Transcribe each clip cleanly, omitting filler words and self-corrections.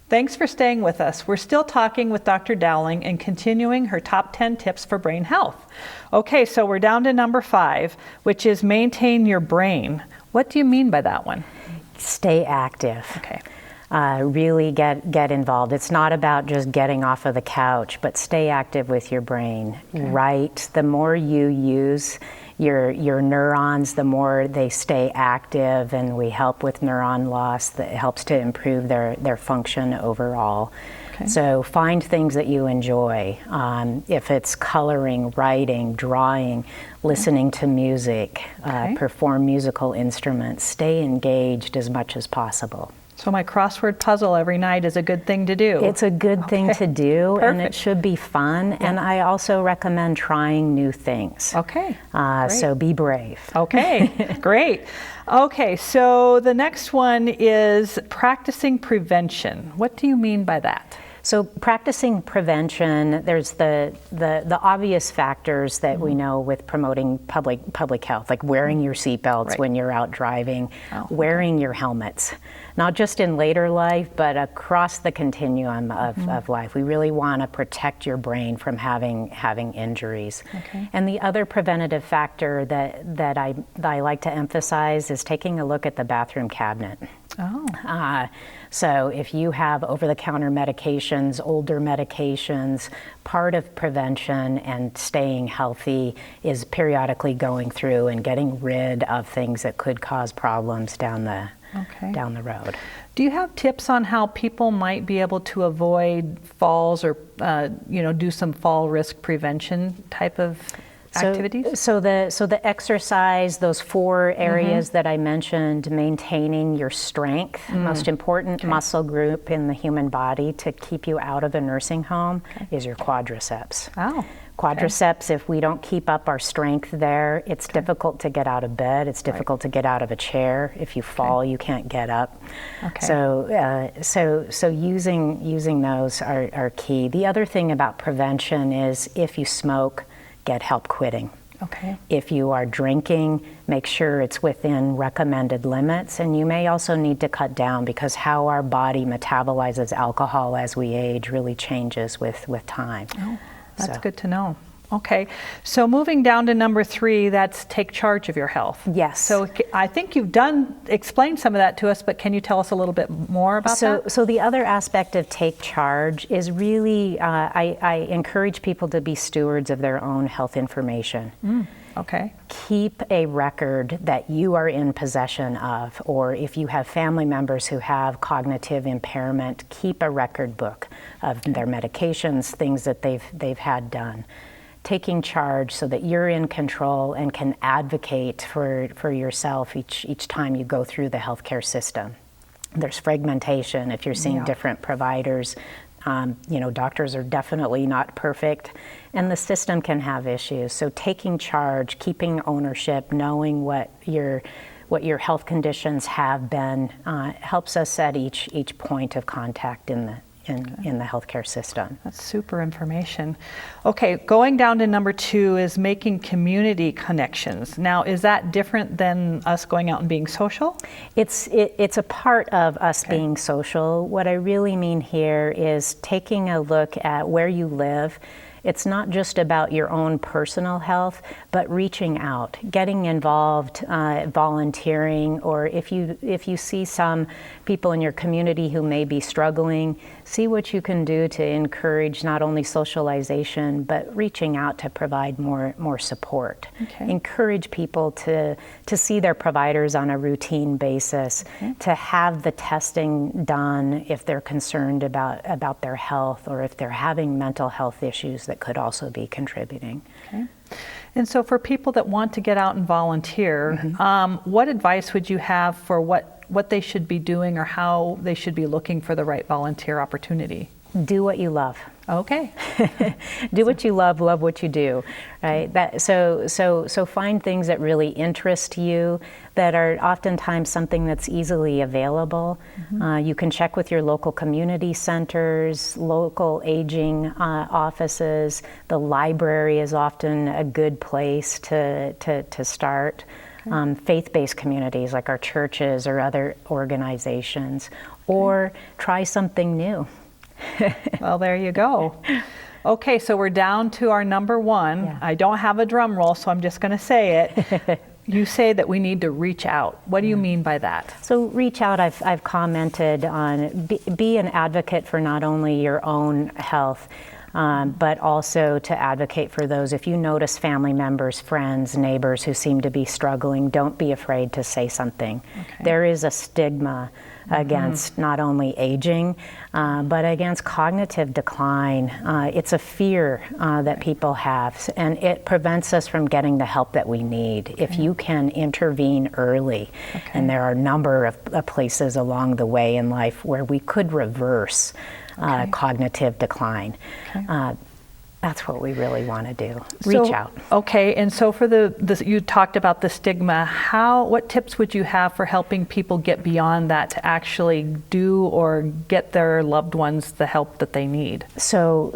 Thanks for staying with us. We're still talking with Dr. Dowling and continuing her top 10 tips for brain health. Okay, so we're down to number 5, which is maintain your brain. What do you mean by that one? Stay active. Okay. Really get involved. It's not about just getting off of the couch, but stay active with your brain. Okay. Write. The more you use your neurons, the more they stay active, and we help with neuron loss. That helps to improve their function overall. Okay. So find things that you enjoy. If it's coloring, writing, drawing, listening to music, perform musical instruments, stay engaged as much as possible. So my crossword puzzle every night is a good thing to do. It's a good thing to do, Perfect. And it should be fun. Yeah. And I also recommend trying new things. Okay. So be brave. Okay, great. Okay, so the next one is practicing prevention. What do you mean by that? So practicing prevention, there's the obvious factors that we know with promoting public health, like wearing your seatbelts when you're out driving, wearing your helmets, not just in later life, but across the continuum of life. We really want to protect your brain from having injuries. Okay. And the other preventative factor that I like to emphasize is taking a look at the bathroom cabinet. Oh. So if you have over-the-counter medications, older medications, part of prevention and staying healthy is periodically going through and getting rid of things that could cause problems down the road. Do you have tips on how people might be able to avoid falls or do some fall risk prevention type of activities? So the exercise, those 4 areas that I mentioned, maintaining your strength, most important muscle group in the human body to keep you out of a nursing home is your quadriceps. Oh. Quadriceps, if we don't keep up our strength there, it's difficult to get out of bed. It's difficult to get out of a chair. If you fall, you can't get up. Okay. So using those are key. The other thing about prevention is if you smoke, get help quitting. Okay. If you are drinking, make sure it's within recommended limits, and you may also need to cut down because how our body metabolizes alcohol as we age really changes with time. Oh, that's good to know. Okay, so moving down to number 3, that's take charge of your health. Yes. So I think you've explained some of that to us, but can you tell us a little bit more about that? So the other aspect of take charge is really, I encourage people to be stewards of their own health information. Okay. Keep a record that you are in possession of, or if you have family members who have cognitive impairment, keep a record book of their medications, things that they've had done. Taking charge so that you're in control and can advocate for yourself each time you go through the healthcare system. There's fragmentation if you're seeing different providers. Doctors are definitely not perfect, and the system can have issues. So taking charge, keeping ownership, knowing what your health conditions have been, helps us at each point of contact in the healthcare system. That's super information. Okay, going down to number 2 is making community connections. Now, is that different than us going out and being social? It's a part of us being social. What I really mean here is taking a look at where you live. It's not just about your own personal health, but reaching out, getting involved, volunteering, or if you see some people in your community who may be struggling, see what you can do to encourage not only socialization, but reaching out to provide more support. Okay. Encourage people to see their providers on a routine basis, to have the testing done if they're concerned about their health or if they're having mental health issues that could also be contributing. Okay. And so for people that want to get out and volunteer, what advice would you have for what they should be doing or how they should be looking for the right volunteer opportunity? Do what you love. Okay. Do what you love what you do, right? So find things that really interest you, that are oftentimes something that's easily available. You can check with your local community centers, local aging offices. The library is often a good place to start. Faith-based communities like our churches or other organizations. or try something new. Well, there you go. Okay, so we're down to our number one. Yeah. I don't have a drum roll, so I'm just going to say it. You say that we need to reach out. What do you mean by that? So reach out, I've commented on, be an advocate for not only your own health, but also to advocate for those. If you notice family members, friends, neighbors who seem to be struggling, don't be afraid to say something. Okay. There is a stigma against not only aging, but against cognitive decline. It's a fear that people have, and it prevents us from getting the help that we need. If you can intervene early, and there are a number of places along the way in life where we could reverse cognitive decline. That's what we really want to do. Reach out. Okay, and so for you talked about the stigma. What tips would you have for helping people get beyond that to actually do or get their loved ones the help that they need? So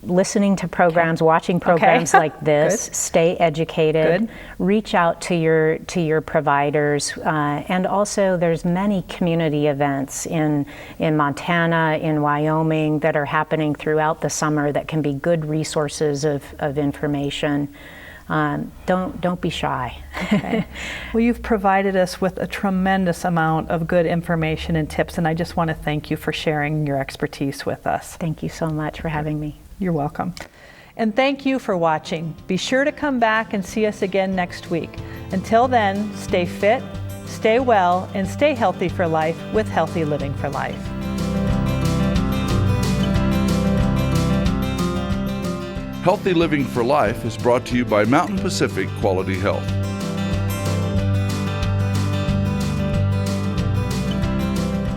listening to programs, watching programs like this, stay educated, reach out to your providers, and also there's many community events in Montana, in Wyoming that are happening throughout the summer that can be good resources of information. Don't be shy. Okay. Well, you've provided us with a tremendous amount of good information and tips, and I just want to thank you for sharing your expertise with us. Thank you so much for having me. You're welcome. And thank you for watching. Be sure to come back and see us again next week. Until then, stay fit, stay well, and stay healthy for life with Healthy Living for Life. Healthy Living for Life is brought to you by Mountain Pacific Quality Health.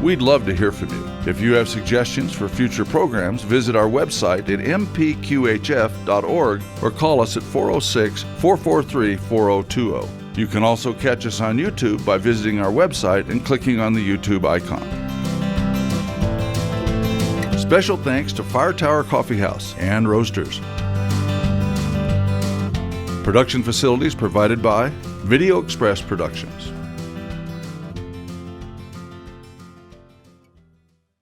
We'd love to hear from you. If you have suggestions for future programs, visit our website at mpqhf.org or call us at 406-443-4020. You can also catch us on YouTube by visiting our website and clicking on the YouTube icon. Special thanks to Fire Tower Coffee House and Roasters. Production facilities provided by Video Express Productions.